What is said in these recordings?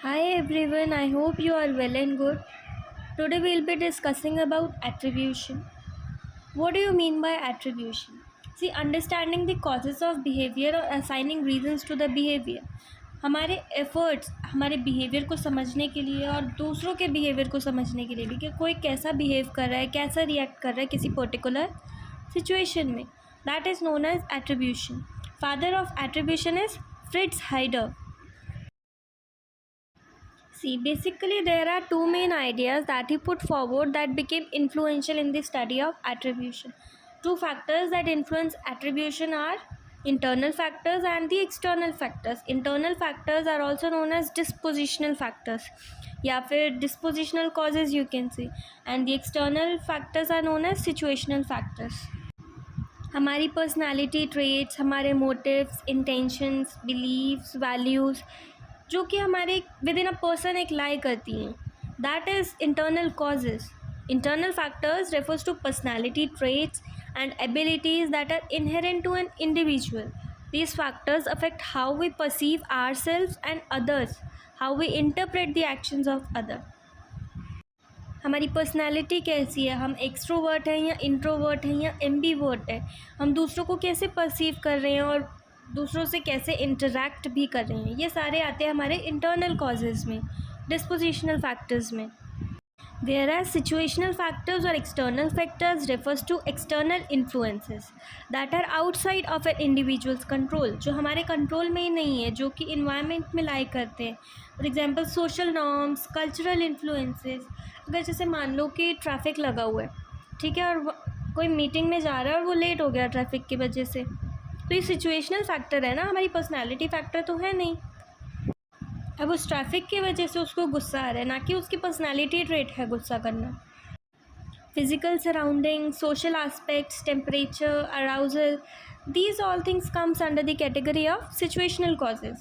Hi everyone, I hope you are well and good. Today we will be discussing about attribution. What do you mean by attribution? See, understanding the causes of behavior or assigning reasons to the behavior. हमारे efforts हमारे behavior को समझने के लिए और दूसरों के behavior को समझने के लिए भी कि कोई कैसा behave कर रहा है, कैसा react कर रहा है किसी particular situation में. That is known as attribution. Father of attribution is Fritz Heider. See, basically there are two main ideas that he put forward that became influential in the study of attribution. Two factors that influence attribution are internal factors and the external factors. Internal factors are also known as dispositional factors या फिर dispositional causes you can say, and the external factors are known as situational factors. हमारी personality traits, हमारे motives, intentions, beliefs, values जो कि हमारे with in a person एक लाई करती हैं, that is internal causes. Internal factors refers to personality traits and abilities that are inherent to an individual. These factors affect how we perceive ourselves and others, how we interpret the actions of others. हमारी personality कैसी है, हम extrovert हैं या introvert हैं या ambivert है, हम दूसरों को कैसे परसीव कर रहे हैं और दूसरों से कैसे इंटरैक्ट भी कर रहे हैं, ये सारे आते हैं हमारे इंटरनल कॉजेज़ में, डिस्पोजिशनल फैक्टर्स में. Whereas situational factors or external factors refers to external influences that are outside of an individual's control, जो हमारे कंट्रोल में ही नहीं है, जो कि इन्वायरमेंट में लाई करते हैं. For example social norms, cultural influences. अगर जैसे मान लो कि ट्रैफिक लगा हुआ है, ठीक है, और कोई मीटिंग में जा रहा है और वो लेट हो गया ट्रैफिक की वजह से, तो ये सिचुएशनल फैक्टर है ना, हमारी पर्सनैलिटी फैक्टर तो है नहीं. अब उस ट्रैफिक की वजह से उसको गुस्सा आ रहा है, ना कि उसकी पर्सनालिटी ट्रेट है गुस्सा करना. Physical surrounding, social aspects, temperature, arousal, these all things comes under the category of situational causes.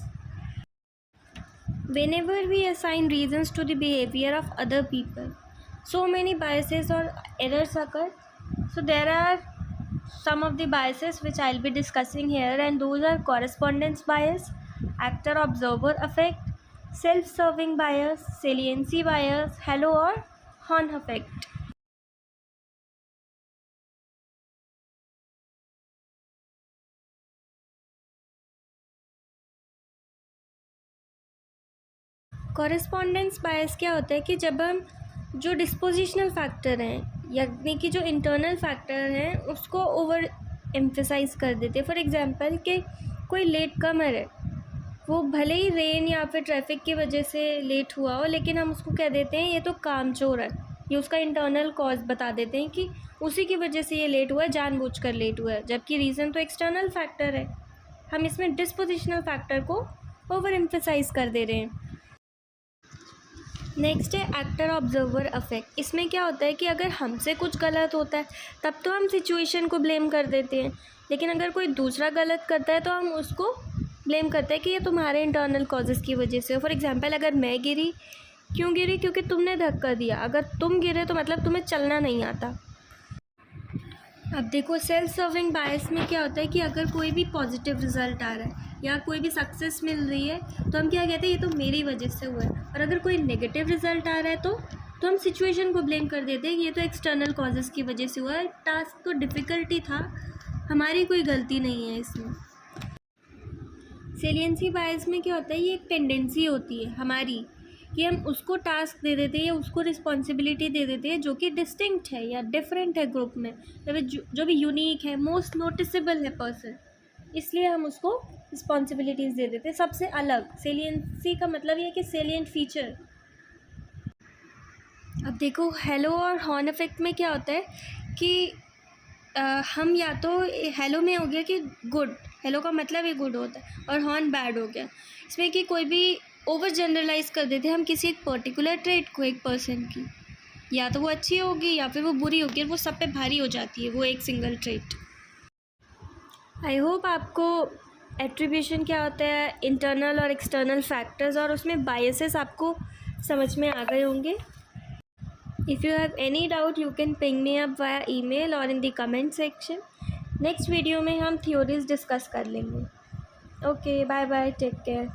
Whenever we assign reasons to the behavior of other people, so many biases or errors occur. So there are some of the biases which I'll be discussing here, and those are correspondence bias, actor-observer effect, self-serving bias, saliency bias, halo or Horn effect. Correspondence bias क्या होता है कि जब हम जो dispositional factor हैं यानी कि जो इंटरनल फैक्टर हैं उसको ओवर एम्फेसाइज कर देते हैं. फॉर एग्जांपल कि कोई लेट कमर है, वो भले ही रेन या फिर ट्रैफिक की वजह से लेट हुआ हो, लेकिन हम उसको कह देते हैं ये तो कामचोर है, ये उसका इंटरनल कॉज बता देते हैं कि उसी की वजह से ये लेट हुआ है, जानबूझकर लेट हुआ है, जबकि रीज़न तो एक्सटर्नल फैक्टर है. हम इसमें डिस्पोजिशनल फैक्टर को ओवर एम्फेसाइज कर दे रहे हैं. नेक्स्ट है एक्टर ऑब्जर्वर अफेक्ट. इसमें क्या होता है कि अगर हमसे कुछ गलत होता है तब तो हम सिचुएशन को ब्लेम कर देते हैं, लेकिन अगर कोई दूसरा गलत करता है तो हम उसको ब्लेम करते हैं कि ये तुम्हारे इंटरनल कॉजेज़ की वजह से. फॉर एग्जांपल अगर मैं गिरी, क्यों गिरी, क्योंकि तुमने धक्का दिया. अगर तुम गिरे तो मतलब तुम्हें चलना नहीं आता. अब देखो सेल्फ सर्विंग बायस में क्या होता है कि अगर कोई भी पॉजिटिव रिजल्ट आ रहा है या कोई भी सक्सेस मिल रही है तो हम क्या कहते हैं, ये तो मेरी वजह से हुआ है. और अगर कोई नेगेटिव रिजल्ट आ रहा है तो हम सिचुएशन को ब्लेम कर देते हैं कि ये तो एक्सटर्नल कॉजेज़ की वजह से हुआ है, टास्क तो डिफ़िकल्टी था, हमारी कोई गलती नहीं है इसमें. सेलियंसी बायस में क्या होता है, ये एक टेंडेंसी होती है हमारी कि हम उसको टास्क दे देते हैं या उसको रिस्पॉन्सिबिलिटी दे देते हैं जो कि डिस्टिंक्ट है या डिफरेंट है ग्रुप में, जो भी यूनिक है, मोस्ट नोटिसेबल है पर्सन, इसलिए हम उसको रिस्पॉन्सिबिलिटीज़ दे देते हैं सबसे अलग. सेलियंसी का मतलब ये है कि सेलियंट फीचर. अब देखो हेलो और हॉर्न इफेक्ट में क्या होता है कि हम या तो हेलो में हो गया कि गुड, हेलो का मतलब ही गुड होता है, और हॉर्न बैड हो गया. इसमें कि कोई भी ओवर जनरलाइज कर देते हैं हम किसी एक पर्टिकुलर ट्रेट को एक पर्सन की, या तो वो अच्छी होगी या फिर वो बुरी होगी, और वो सब पे भारी हो जाती है वो एक सिंगल ट्रेट. आई होप आपको एट्रीब्यूशन क्या होता है, इंटरनल और एक्सटर्नल फैक्टर्स और उसमें बायसेस आपको समझ में आ गए होंगे. If you have any doubt you can ping me up via email और in the comment section. Next video में हम थ्योरीज डिस्कस कर लेंगे. Okay, bye bye, take care.